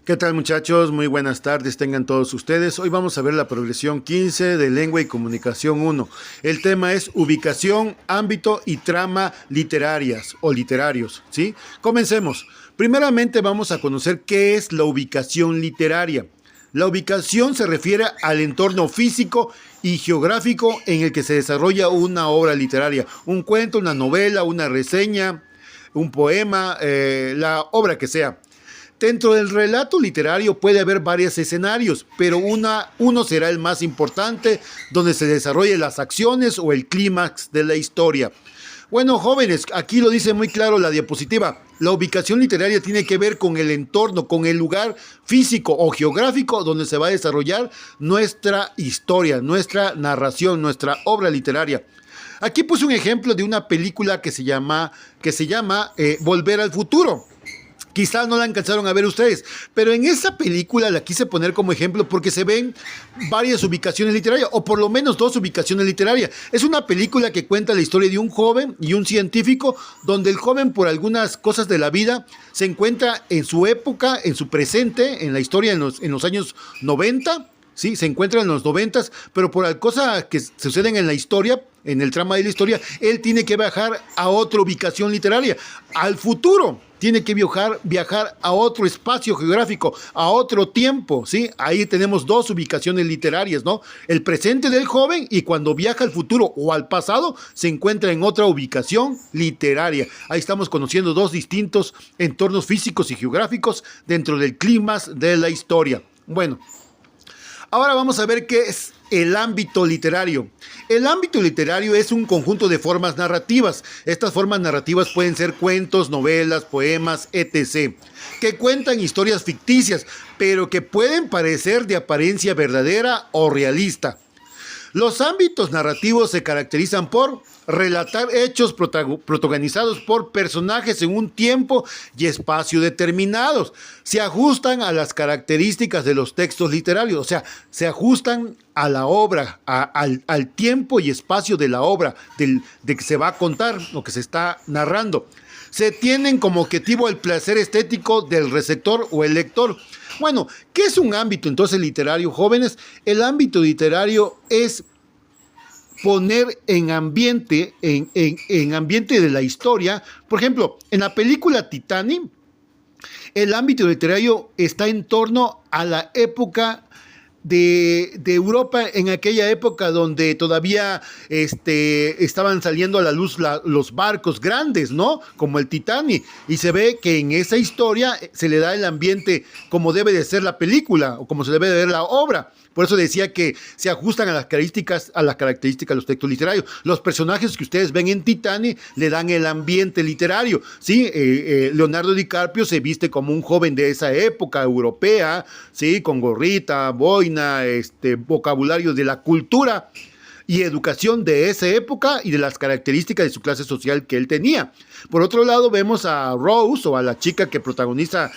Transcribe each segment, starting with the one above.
¿Qué tal, muchachos? Muy buenas tardes tengan todos ustedes. Hoy vamos a ver la progresión 15 de Lengua y Comunicación 1. El tema es ubicación, ámbito y trama literarias o literarios, ¿sí? Comencemos. Primeramente vamos a conocer qué es la ubicación literaria. La ubicación se refiere al entorno físico y geográfico en el que se desarrolla una obra literaria, un cuento, una novela, una reseña, un poema, la obra que sea. Dentro del relato literario puede haber varios escenarios, pero uno será el más importante, donde se desarrollen las acciones o el clímax de la historia. Bueno, jóvenes, aquí lo dice muy claro la diapositiva. La ubicación literaria tiene que ver con el entorno, con el lugar físico o geográfico donde se va a desarrollar nuestra historia, nuestra narración, nuestra obra literaria. Aquí puse un ejemplo de una película que se llama Volver al Futuro. Quizás no la alcanzaron a ver ustedes, pero en esa película la quise poner como ejemplo porque se ven varias ubicaciones literarias, o por lo menos dos ubicaciones literarias. Es una película que cuenta la historia de un joven y un científico, donde el joven, por algunas cosas de la vida, se encuentra en su época, en su presente, en la historia en los años 90. Sí, se encuentra en los 90, pero por las cosas que suceden en la historia, en el trama de la historia, él tiene que viajar a otra ubicación literaria, al futuro. Tiene que viajar a otro espacio geográfico, a otro tiempo, ¿sí? Ahí tenemos dos ubicaciones literarias, ¿no? El presente del joven, y cuando viaja al futuro o al pasado, se encuentra en otra ubicación literaria. Ahí estamos conociendo dos distintos entornos físicos y geográficos dentro del clímax de la historia. Bueno, ahora vamos a ver qué es el ámbito literario. El ámbito literario es un conjunto de formas narrativas. Estas formas narrativas pueden ser cuentos, novelas, poemas, etc., que cuentan historias ficticias, pero que pueden parecer de apariencia verdadera o realista. Los ámbitos narrativos se caracterizan por relatar hechos protagonizados por personajes en un tiempo y espacio determinados. Se ajustan a las características de los textos literarios, o sea, se ajustan a la obra, al tiempo y espacio de la obra, de que se va a contar o que se está narrando. Se tienen como objetivo el placer estético del receptor o el lector. Bueno, ¿qué es un ámbito entonces literario, jóvenes? El ámbito literario es poner en ambiente de la historia. Por ejemplo, en la película Titanic, el ámbito literario está en torno a la época de Europa, en aquella época donde todavía estaban saliendo a la luz los barcos grandes, ¿no? Como el Titanic, y se ve que en esa historia se le da el ambiente como debe de ser la película, o como se debe de ver la obra. Por eso decía que se ajustan a las características de los textos literarios. Los personajes que ustedes ven en Titanic le dan el ambiente literario, ¿sí? Leonardo DiCaprio se viste como un joven de esa época europea, ¿sí? Con gorrita, boina, vocabulario de la cultura y educación de esa época y de las características de su clase social que él tenía. Por otro lado, vemos a Rose, o a la chica que protagoniza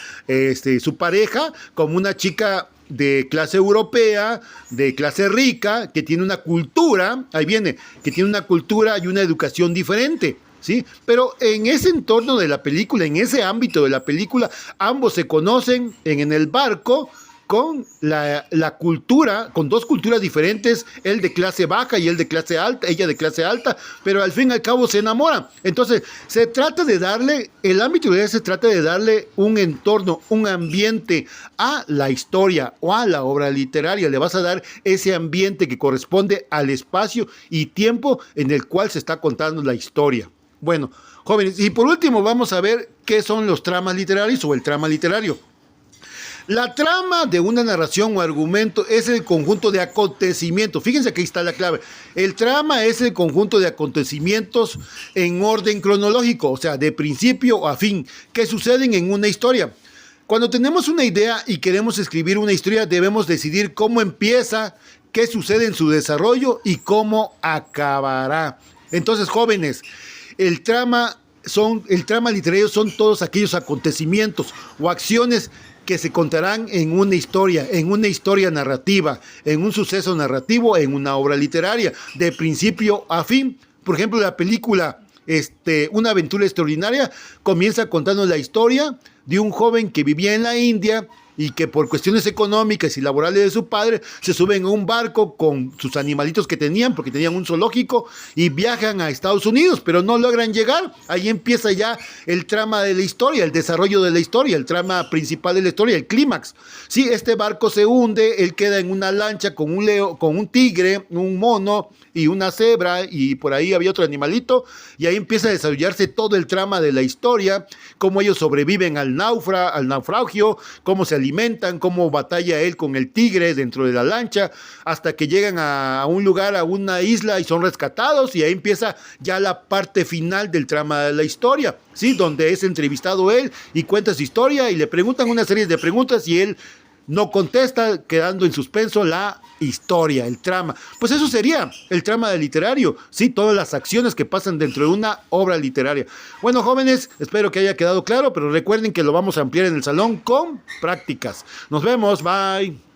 su pareja, como una chica de clase europea, de clase rica, que tiene una cultura, ahí viene, que tiene una cultura y una educación diferente, ¿sí? Pero en ese entorno de la película, en ese ámbito de la película, ambos se conocen en el barco, con la cultura, con dos culturas diferentes, él de clase baja y él de clase alta, ella de clase alta, pero al fin y al cabo se enamoran. Entonces, el ámbito de se trata de darle un entorno, un ambiente a la historia o a la obra literaria. Le vas a dar ese ambiente que corresponde al espacio y tiempo en el cual se está contando la historia. Bueno, jóvenes, y por último vamos a ver qué son los tramas literarios o el trama literario. La trama de una narración o argumento es el conjunto de acontecimientos. Fíjense que ahí está la clave. El trama es el conjunto de acontecimientos en orden cronológico, o sea, de principio a fin, que suceden en una historia. Cuando tenemos una idea y queremos escribir una historia, debemos decidir cómo empieza, qué sucede en su desarrollo y cómo acabará. Entonces, jóvenes, el trama literario son todos aquellos acontecimientos o acciones que se contarán en una historia narrativa, en un suceso narrativo, en una obra literaria, de principio a fin. Por ejemplo, la película Una aventura extraordinaria comienza contando la historia de un joven que vivía en la India y que por cuestiones económicas y laborales de su padre se suben a un barco con sus animalitos que tenían, porque tenían un zoológico, y viajan a Estados Unidos, pero no logran llegar. Ahí empieza ya el trama de la historia, el desarrollo de la historia, el trama principal de la historia, el clímax. Sí, este barco se hunde, él queda en una lancha con un león, con un tigre, un mono y una cebra, y por ahí había otro animalito, y ahí empieza a desarrollarse todo el trama de la historia, cómo ellos sobreviven al naufragio, cómo se alimentan, cómo batalla él con el tigre dentro de la lancha, hasta que llegan a un lugar, a una isla, y son rescatados, y ahí empieza ya la parte final del trama de la historia, ¿sí? Donde es entrevistado él y cuenta su historia, y le preguntan una serie de preguntas, y él no contesta, quedando en suspenso la historia, el trama. Pues eso sería el trama del literario, ¿sí? Todas las acciones que pasan dentro de una obra literaria. Bueno, jóvenes, espero que haya quedado claro, pero recuerden que lo vamos a ampliar en el salón con prácticas. Nos vemos, bye.